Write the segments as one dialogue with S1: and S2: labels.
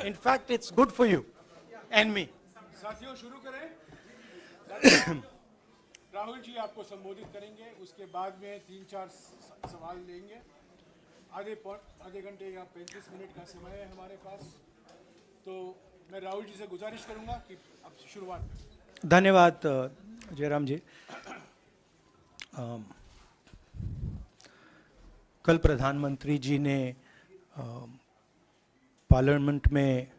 S1: In fact, it's good for you and me.
S2: साथियों शुरू करें। राहुल जी आपको संबोधित करेंगे, उसके बाद में 3-4 सवाल लेंगे। आधे घंटे या 35 मिनट का समय है हमारे पास, तो मैं राहुल जी से गुजारिश करूंगा कि अब शुरुआत करें।
S1: धन्यवाद जयराम जी। कल प्रधानमंत्री जी ने पार्लियामेंट में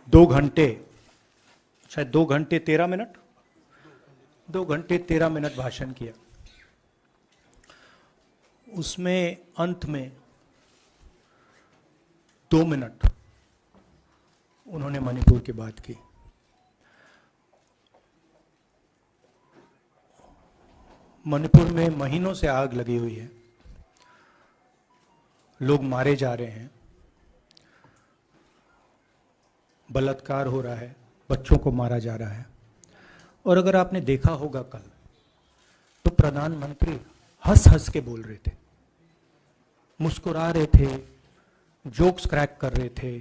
S1: 2 घंटे, शायद 2 घंटे 13 मिनट, 2 घंटे 13 मिनट भाषण किया। उसमें अंत में 2 मिनट उन्होंने मणिपुर की बात की। मणिपुर में महीनों से आग लगी हुई है, लोग मारे जा रहे हैं, बलात्कार हो रहा है, बच्चों को मारा जा रहा है। और अगर आपने देखा होगा कल, तो प्रधानमंत्री हंस हंस के बोल रहे थे, मुस्कुरा रहे थे, जोक्स क्रैक कर रहे थे,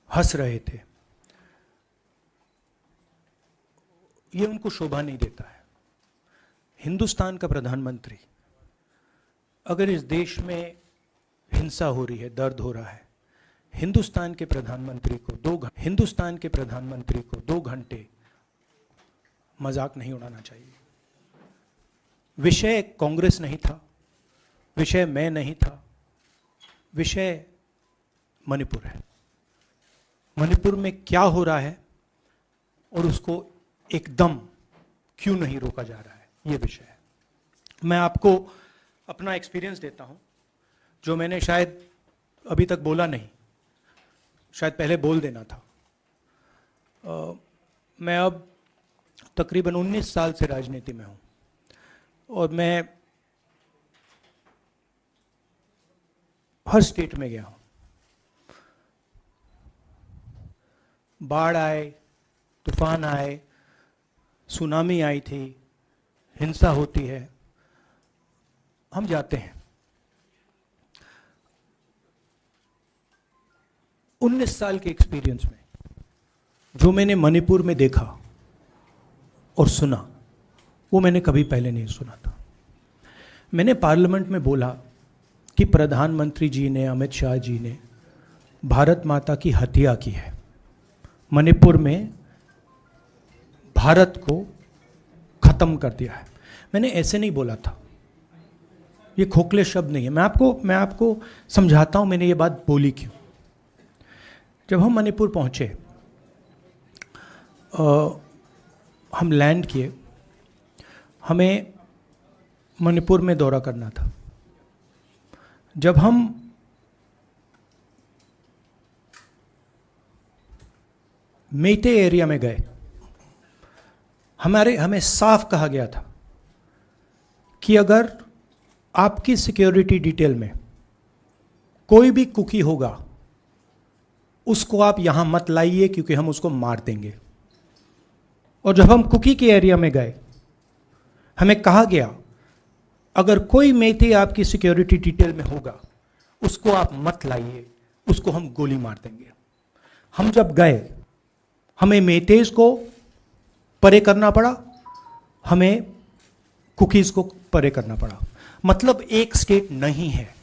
S1: हंस रहे थे। ये उनको शोभा नहीं देता है। हिंदुस्तान का प्रधानमंत्री, अगर इस देश में हिंसा हो रही है, दर्द हो रहा है, हिंदुस्तान के प्रधानमंत्री को 2 घंटे मजाक नहीं उड़ाना चाहिए। विषय कांग्रेस नहीं था, विषय मैं नहीं था, विषय मणिपुर है। मणिपुर में क्या हो रहा है और उसको एकदम क्यों नहीं रोका जा रहा है, ये विषय है। मैं आपको अपना एक्सपीरियंस देता हूं, जो मैंने शायद अभी तक बोला नहीं, शायद पहले बोल देना था। मैं अब तकरीबन 19 साल से राजनीति में हूं और मैं हर स्टेट में गया हूं। बाढ़ आए, तूफान आए, सुनामी आई थी, हिंसा होती है, हम जाते हैं। 19 साल के एक्सपीरियंस में जो मैंने मणिपुर में देखा और सुना, वो मैंने कभी पहले नहीं सुना था। मैंने पार्लियामेंट में बोला कि प्रधानमंत्री जी ने, अमित शाह जी ने भारत माता की हत्या की है, मणिपुर में भारत को खत्म कर दिया है। मैंने ऐसे नहीं बोला था, ये खोखले शब्द नहीं है। मैं आपको समझाता हूं मैंने ये बात बोली क्यों। जब हम मणिपुर पहुंचे, हम लैंड किए, हमें मणिपुर में दौरा करना था। जब हम मेते एरिया में गए, हमें साफ कहा गया था कि अगर आपकी सिक्योरिटी डिटेल में कोई भी कुकी होगा, उसको आप यहां मत लाइए क्योंकि हम उसको मार देंगे। और जब हम कुकी के एरिया में गए, हमें कहा गया अगर कोई मेते आपकी सिक्योरिटी डिटेल में होगा, उसको आप मत लाइए, उसको हम गोली मार देंगे। हम जब गए, हमें मेतेज को परे करना पड़ा, हमें कुकीज को परे करना पड़ा। मतलब एक स्टेट नहीं है,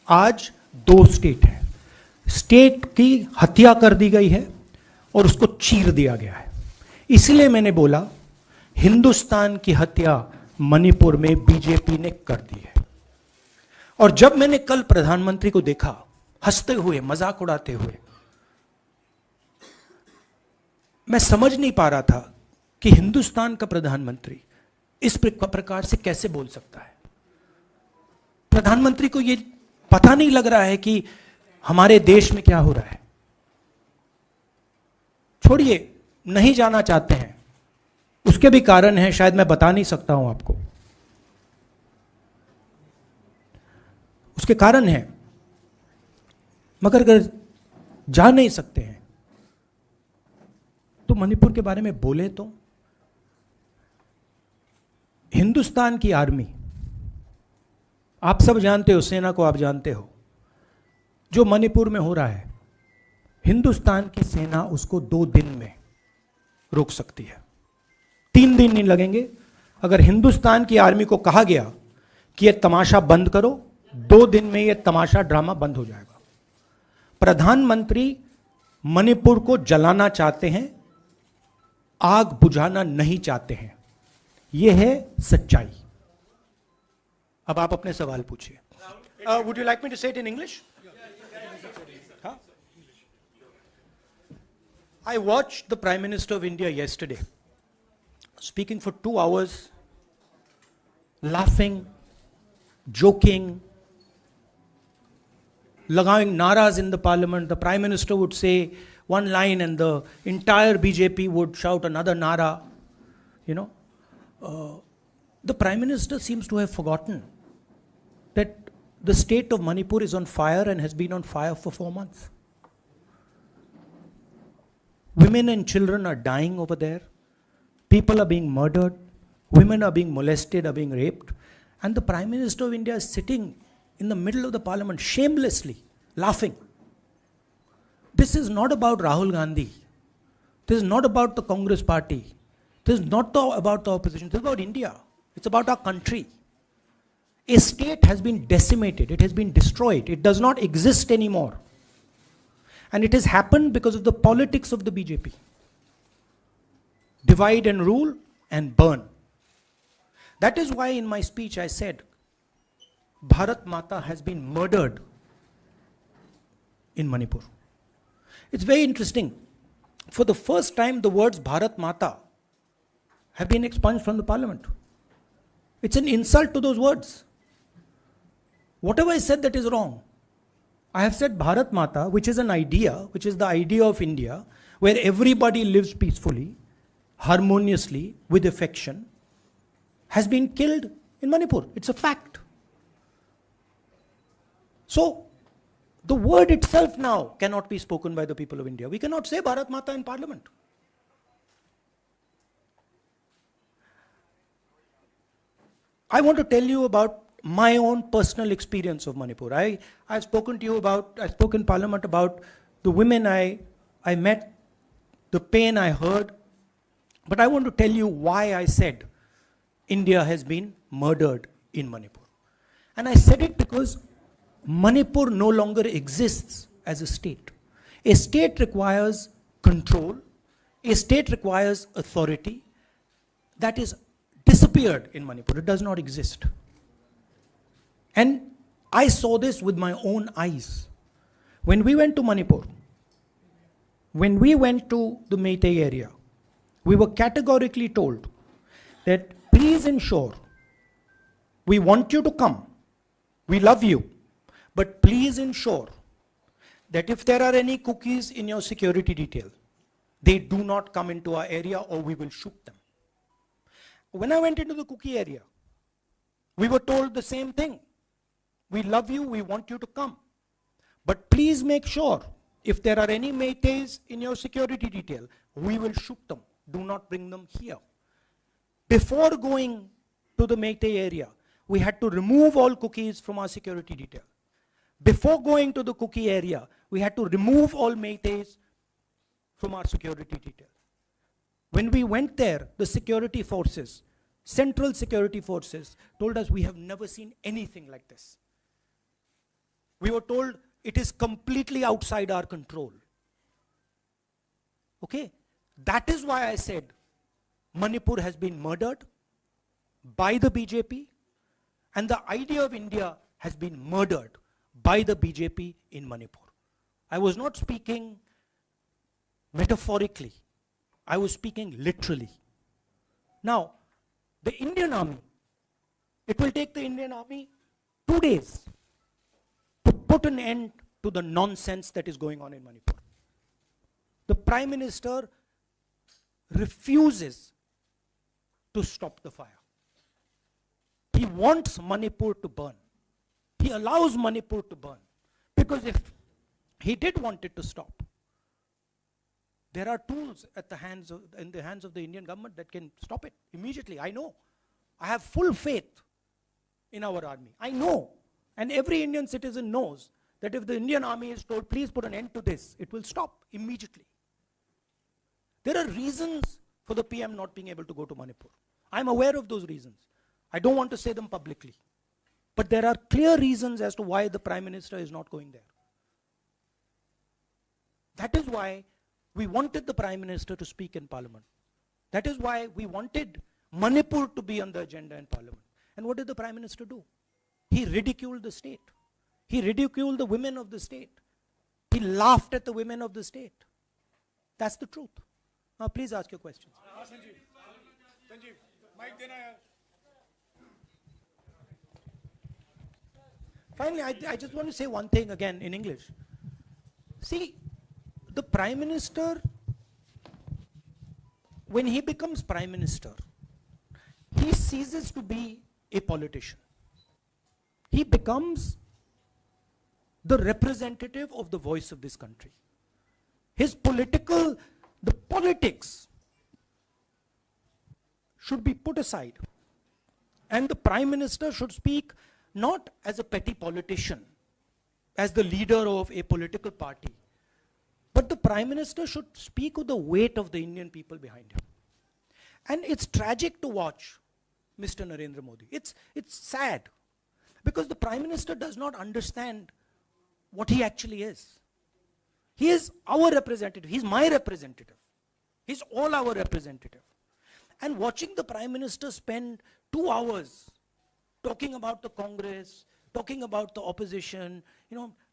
S1: आज 2 स्टेट है। स्टेट की हत्या कर दी गई है और उसको चीर दिया गया है। इसलिए मैंने बोला हिंदुस्तान की हत्या मणिपुर में बीजेपी ने कर दी है। और जब मैंने कल प्रधानमंत्री को देखा हंसते हुए, मजाक उड़ाते हुए, मैं समझ नहीं पा रहा था कि हिंदुस्तान का प्रधानमंत्री इस प्रकार से कैसे बोल सकता है। प्रधानमंत्री को यह पता नहीं लग रहा है कि हमारे देश में क्या हो रहा है। छोड़िए, नहीं जाना चाहते हैं, उसके भी कारण हैं, शायद मैं बता नहीं सकता हूं आपको, उसके कारण हैं। मगर अगर जा नहीं सकते हैं तो मणिपुर के बारे में बोले तो। हिंदुस्तान की आर्मी, आप सब जानते हो, सेना को आप जानते हो, जो मणिपुर में हो रहा है हिंदुस्तान की सेना उसको 2 दिन में रोक सकती है, 3 दिन नहीं लगेंगे। अगर हिंदुस्तान की आर्मी को कहा गया कि यह तमाशा बंद करो, 2 दिन में यह तमाशा ड्रामा बंद हो जाएगा। प्रधानमंत्री मणिपुर को जलाना चाहते हैं, आग बुझाना नहीं चाहते हैं। यह है सच्चाई। अब आप अपने सवाल पूछिए। Would you like me to say it in English? I watched the Prime Minister of India yesterday speaking for 2 hours, laughing, joking, lagawing naras in the parliament. The Prime Minister would say one line and the entire BJP would shout another nara. You know, the Prime Minister seems to have forgotten that the state of Manipur is on fire and has been on fire for 4 months. Women and children are dying over there. People are being murdered. Women are being molested, are being raped. And the Prime Minister of India is sitting in the middle of the parliament shamelessly, laughing. This is not about Rahul Gandhi. This is not about the Congress party. This is not about the opposition. This is about India. It's about our country. A state has been decimated. It has been destroyed. It does not exist anymore. And it has happened because of the politics of the BJP. Divide and rule and burn. That is why in my speech I said, Bharat Mata has been murdered in Manipur. It's very interesting. For the first time, the words Bharat Mata have been expunged from the parliament. It's an insult to those words. Whatever I said that is wrong. I have said Bharat Mata, which is an idea, which is the idea of India, where everybody lives peacefully, harmoniously, with affection, has been killed in Manipur. It's a fact. So, the word itself now cannot be spoken by the people of India. We cannot say Bharat Mata in parliament. I want to tell you about my own personal experience of Manipur. I've spoken to you about, I spoke in parliament about the women I met, the pain I heard, but I want to tell you why I said India has been murdered in Manipur. And I said it because Manipur no longer exists as a state. A state requires control, a state requires authority. That is disappeared in Manipur. It does not exist. And I saw this with my own eyes. When we went to Manipur, when we went to the Meitei area, we were categorically told that please ensure, we want you to come, we love you, but please ensure that if there are any cookies in your security detail, they do not come into our area or we will shoot them. When I went into the cookie area, we were told the same thing. We love you, we want you to come. But please make sure, if there are any Meiteis in your security detail, we will shoot them. Do not bring them here. Before going to the Meitei area, we had to remove all cookies from our security detail. Before going to the cookie area, we had to remove all Meiteis from our security detail. When we went there, the security forces, central security forces, told us we have never seen anything like this. We were told it is completely outside our control. Okay? That is why I said Manipur has been murdered by the BJP and the idea of India has been murdered by the BJP in Manipur. I was not speaking metaphorically. I was speaking literally. Now, the Indian army, it will take the Indian army 2 days to put an end to the nonsense that is going on in Manipur. The Prime Minister refuses to stop the fire. He wants Manipur to burn. He allows Manipur to burn. Because if he did want it to stop, there are tools in the hands of the Indian government that can stop it immediately. I know. I have full faith in our army. I know. And every Indian citizen knows that if the Indian army is told, please put an end to this, it will stop immediately. There are reasons for the PM not being able to go to Manipur. I'm aware of those reasons. I don't want to say them publicly. But there are clear reasons as to why the Prime Minister is not going there. That is why we wanted the Prime Minister to speak in Parliament. That is why we wanted Manipur to be on the agenda in Parliament. And what did the Prime Minister do? He ridiculed the state. He ridiculed the women of the state. He laughed at the women of the state. That's the truth. Now please ask your questions.
S2: Sanjeev, mic dena yaar.
S1: Finally, I just want to say one thing again in English. See, the Prime Minister, when he becomes Prime Minister, he ceases to be a politician. He becomes the representative of the voice of this country. His the politics should be put aside. And the Prime Minister should speak not as a petty politician, as the leader of a political party, but the Prime Minister should speak with the weight of the Indian people behind him. And it's tragic to watch Mr. Narendra Modi. It's sad, because the Prime Minister does not understand what he actually is. He is our representative. He's my representative. He's all our representative. And watching the Prime Minister spend 2 hours talking about the Congress, talking about the opposition,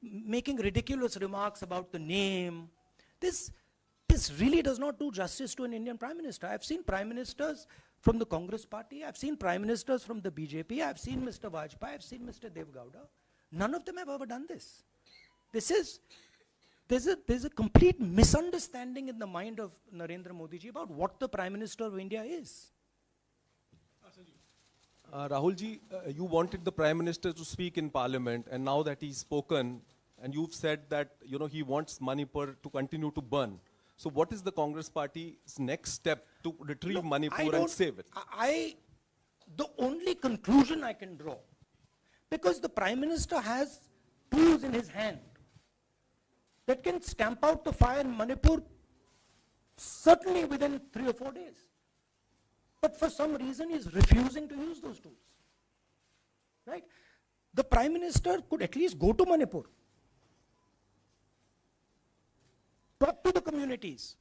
S1: making ridiculous remarks about the name, this really does not do justice to an Indian Prime Minister. I've seen Prime Ministers from the Congress party, I've seen Prime Ministers from the BJP, I've seen Mr. Vajpayee, I've seen Mr. Dev Gowda. None of them have ever done this. There's a complete misunderstanding in the mind of Narendra Modi ji about what the Prime Minister of India is.
S3: Rahul ji, you wanted the Prime Minister to speak in Parliament, and now that he's spoken, and you've said that he wants Manipur to continue to burn. So what is the Congress Party's next step to retrieve Manipur and save it?
S1: The only conclusion I can draw, because the Prime Minister has tools in his hand that can stamp out the fire in Manipur certainly within 3 or 4 days. But for some reason he's refusing to use those tools. Right? The Prime Minister could at least go to Manipur, talk to the communities,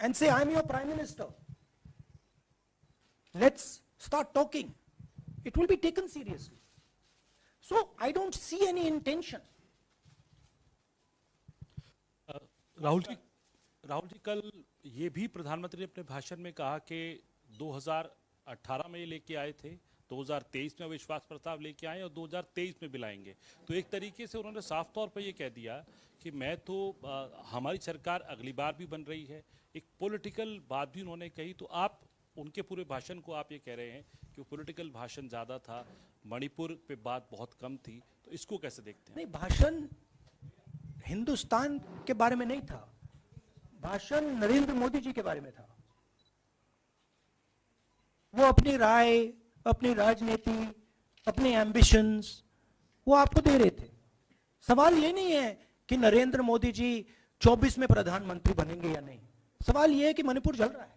S1: and say, I'm your Prime Minister. Let's start talking. It will be taken seriously. So I don't see any intention.
S4: Rahul ji कल ये भी प्रधानमंत्री ने अपने भाषण में कहा कि 2018 में ये लेके आए थे, 2023 में विश्वास प्रस्ताव लेके आए और 2023 में भी लाएंगे। तो एक तरीके से उन्होंने साफ तौर पर ये कह दिया कि मैं तो हमारी सरकार अगली बार भी बन रही है। एक पॉलिटिकल बात भी उन्होंने कही। तो आप उनके पूरे भाषण को आप ये कह रहे हैं कि वो पॉलिटिकल भाषण ज़्यादा था, मणिपुर पे बात बहुत कम थी, तो इसको कैसे देखते हैं?
S1: नहीं, भाषण हिंदुस्तान के बारे में नहीं था, भाषण नरेंद्र मोदी जी के बारे में था। वो अपनी राय, अपनी राजनीति, अपने एम्बिशंस वो आपको दे रहे थे। सवाल ये नहीं है कि नरेंद्र मोदी जी 24 में प्रधानमंत्री बनेंगे या नहीं। सवाल ये है कि मणिपुर जल रहा है,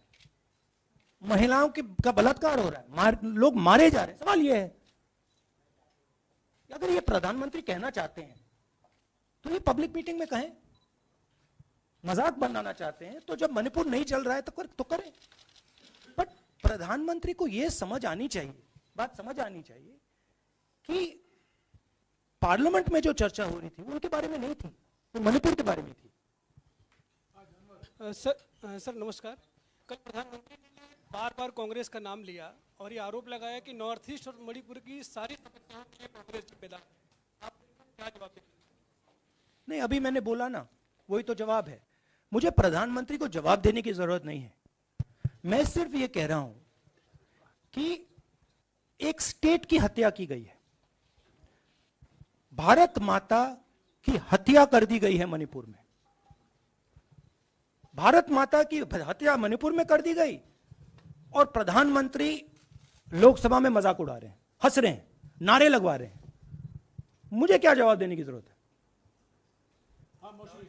S1: महिलाओं का बलात्कार हो रहा है, लोग मारे जा रहे हैं। सवाल ये है, अगर ये प्रधानमंत्री कहना चाहते हैं तो ये पब्लिक मीटिंग में कहें। मजाक बनाना चाहते हैं तो जब मणिपुर नहीं चल रहा है तो करें। बट प्रधानमंत्री को ये समझ आनी चाहिए, बात समझ आनी चाहिए कि पार्लियामेंट में जो चर्चा हो रही थी वो उनके बारे में नहीं थी, वो मणिपुर के बारे में थी।
S5: सर नमस्कार। कल प्रधानमंत्री ने बार बार कांग्रेस का नाम लिया और ये आरोप लगाया कि नॉर्थ ईस्ट और मणिपुर की सारी समस्याओं के कांग्रेस जिम्मेदार। आप क्या जवाब देंगे?
S1: नहीं, अभी मैंने बोला ना, वही तो जवाब है। मुझे प्रधानमंत्री को जवाब देने की जरूरत नहीं है। मैं सिर्फ ये कह रहा हूं कि एक स्टेट की हत्या की गई है, भारत माता की हत्या कर दी गई है मणिपुर में। भारत माता की हत्या मणिपुर में कर दी गई और प्रधानमंत्री लोकसभा में मजाक उड़ा रहे हैं, हंस रहे हैं, नारे लगवा रहे हैं। मुझे क्या जवाब देने की जरूरत है?
S2: हाँ मौसमी,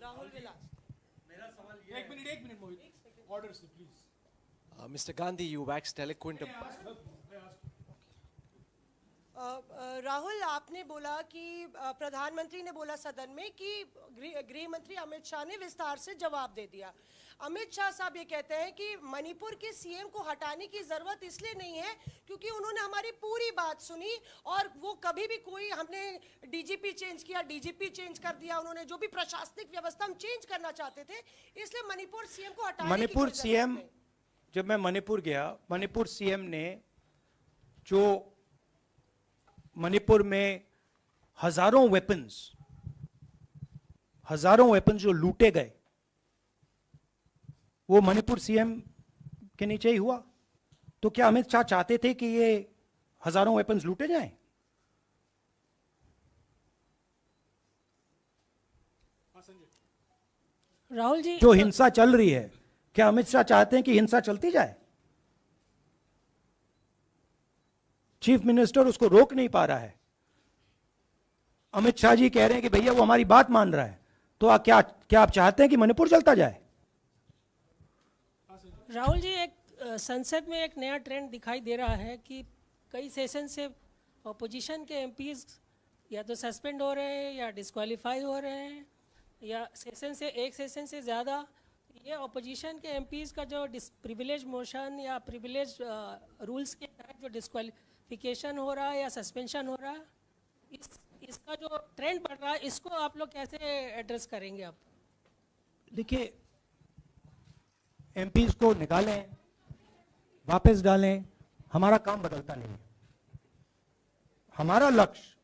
S6: राहुल विलास।
S2: एक मिनट मोहित, ऑर्डर से please.
S7: Mr. Gandhi, you waxed eloquent.
S6: Rahul, आपने बोला कि प्रधानमंत्री ने बोला सदन में कि गृह मंत्री अमित शाह ने विस्तार से जवाब दे दिया। अमित शाह साहब ये कहते हैं कि मणिपुर के सीएम को हटाने की जरूरत इसलिए नहीं है क्योंकि उन्होंने हमारी पूरी बात सुनी और वो कभी भी कोई हमने डीजीपी चेंज किया, डीजीपी चेंज कर दिया, उन्होंने जो भी प्रशासनिक व्यवस्था हम चेंज करना चाहते थे, इसलिए मणिपुर सीएम को हटाने
S1: मणिपुर
S6: की
S1: सीएम, जब मैं मणिपुर गया, मणिपुर सीएम ने जो मणिपुर में हजारों वेपन्स जो लूटे गए, वो मणिपुर सीएम के नीचे ही हुआ। तो क्या अमित शाह चाहते थे कि ये हजारों वेपन्स लूटे जाएं?
S6: राहुल जी,
S1: जो हिंसा चल रही है, क्या अमित शाह चाहते हैं कि हिंसा चलती जाए? चीफ मिनिस्टर उसको रोक नहीं पा रहा है। अमित शाह जी कह रहे हैं कि भैया वो हमारी बात मान रहा है, तो क्या आप चाहते हैं कि मणिपुर चलता जाए?
S8: राहुल जी, एक संसद में एक नया ट्रेंड दिखाई दे रहा है कि कई सेशन से अपोजिशन के एमपीज या तो सस्पेंड हो रहे हैं या डिस्क्वालीफाई हो रहे हैं, या एक सेशन से ज़्यादा। ये अपोजिशन के एमपीज का जो प्रिविलेज मोशन या प्रिविलेज रूल्स के तहत जो डिस्क्वालिफिकेशन हो रहा है या सस्पेंशन हो रहा है, इसका जो ट्रेंड बढ़ रहा है, इसको आप लोग कैसे एड्रेस करेंगे? आप
S1: देखिए, एमपीज को निकालें, वापस डालें, हमारा काम बदलता नहीं है। हमारा लक्ष्य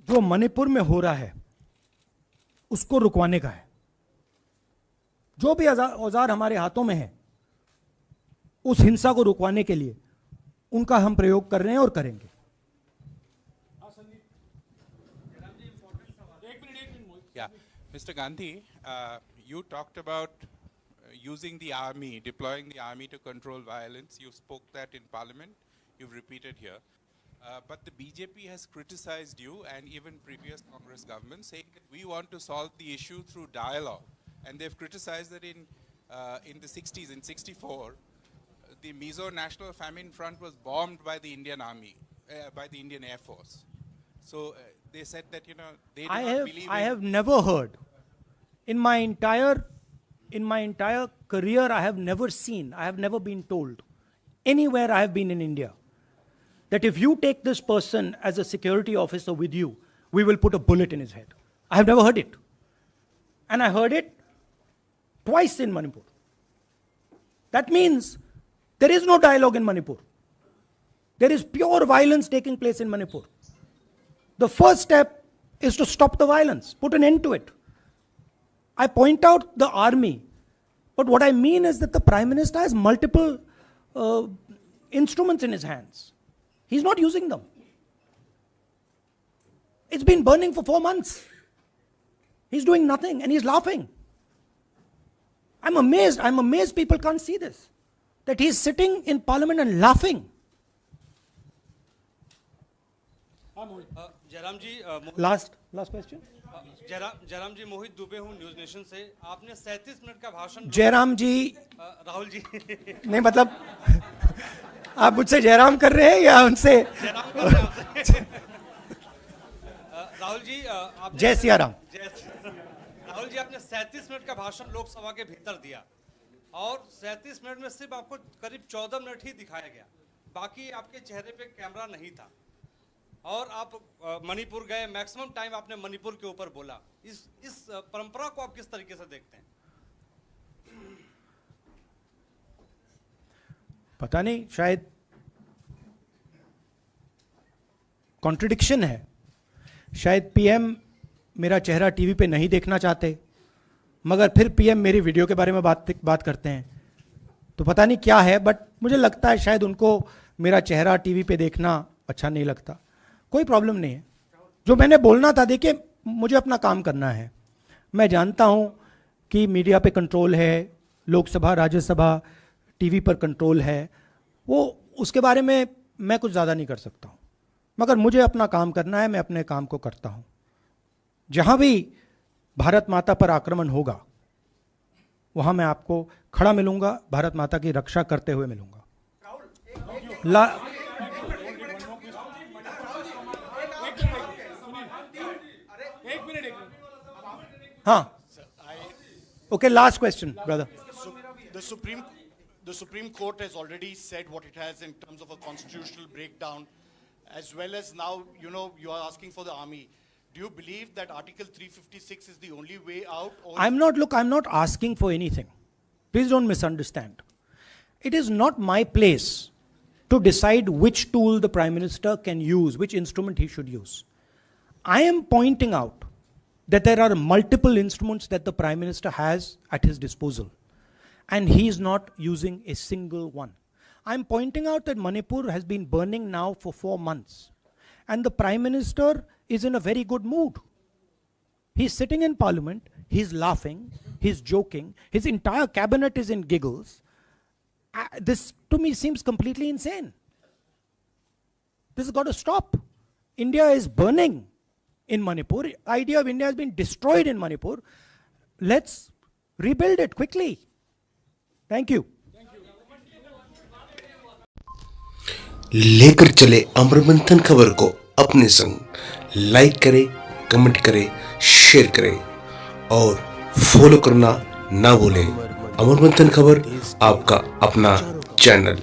S1: जो मणिपुर में हो रहा है उसको रुकवाने का है। जो भी औजार हमारे हाथों में है, उस हिंसा को रुकवाने के लिए उनका हम प्रयोग कर रहे हैं और करेंगे।
S9: Yeah, Mr. Gandhi, you talked about using the army, deploying the army to control violence. You spoke that in Parliament. You've repeated here. But the BJP has criticized you and even previous Congress governments, saying that we want to solve the issue through dialogue. And they've criticized that in the 60s, in 64, the Mizo National Famine Front was bombed by the Indian Army, by the Indian Air Force. So they said that, you know, they do not believe
S1: I have never heard in my entire career, I have never been told anywhere I have been in India that if you take this person as a security officer with you, we will put a bullet in his head. I have never heard it. And I heard it twice in Manipur. That means there is no dialogue in Manipur. There is pure violence taking place in Manipur. The first step is to stop the violence, put an end to it. I point out the army, but what I mean is that the Prime Minister has multiple instruments in his hands. He's not using them. It's been burning for 4 months. He's doing nothing and he's laughing. I'm amazed people can't see this. That he's sitting in Parliament and laughing.
S10: Jairam ji,
S1: Last question.
S10: Jairam जी, मोहित दुबे हूँ news nation से। आपने 37 minute का भाषण।
S1: जयराम जी,
S10: राहुल जी
S1: नहीं, मतलब आप मुझसे जयराम कर रहे हैं या उनसे?
S10: राहुल जी, आप
S1: जय सिया राम।
S10: राहुल जी, आपने 37 मिनट का भाषण लोकसभा के भीतर दिया और 37 मिनट में सिर्फ आपको करीब 14 मिनट ही दिखाया गया, बाकी आपके चेहरे पे कैमरा नहीं था और आप मणिपुर गए, मैक्सिमम टाइम आपने मणिपुर के ऊपर बोला। इस परंपरा को आप किस तरीके से देखते हैं?
S1: पता नहीं, शायद कॉन्ट्रडिक्शन है। शायद पीएम मेरा चेहरा टीवी पे नहीं देखना चाहते, मगर फिर पीएम मेरी वीडियो के बारे में बात करते हैं, तो पता नहीं क्या है। बट मुझे लगता है शायद उनको मेरा चेहरा टीवी पे देखना अच्छा नहीं लगता। कोई प्रॉब्लम नहीं है। जो मैंने बोलना था, देखिए, मुझे अपना काम करना है। मैं जानता हूं कि मीडिया पे कंट्रोल है, लोकसभा, राज्यसभा, टीवी पर कंट्रोल है, वो उसके बारे में मैं कुछ ज़्यादा नहीं कर सकता हूं। मगर मुझे अपना काम करना है, मैं अपने काम को करता हूं। जहां भी भारत माता पर आक्रमण होगा वहां मैं आपको खड़ा मिलूंगा, भारत माता की रक्षा करते हुए मिलूंगा। हाँ, okay, last question, brother.
S11: The Supreme Court has already said what it has in terms of a constitutional breakdown, as well as now, you are asking for the army. Do you believe that Article 356 is the only way out? Or
S1: I'm not asking for anything. Please don't misunderstand. It is not my place to decide which tool the Prime Minister can use, which instrument he should use. I am pointing out that there are multiple instruments that the Prime Minister has at his disposal, and he is not using a single one. I'm pointing out that Manipur has been burning now for 4 months, and the Prime Minister is in a very good mood. He's sitting in Parliament, he's laughing, he's joking, his entire cabinet is in giggles. This to me seems completely insane. This has got to stop. India is burning in Manipur. The idea of India has been destroyed in Manipur. Let's rebuild it quickly. Thank you.
S12: लेकर चले अमरमंथन खबर को अपने संग, like करें, comment करें, share करें और फॉलो करना ना भूलें। अमरमंथन खबर आपका अपना चैनल।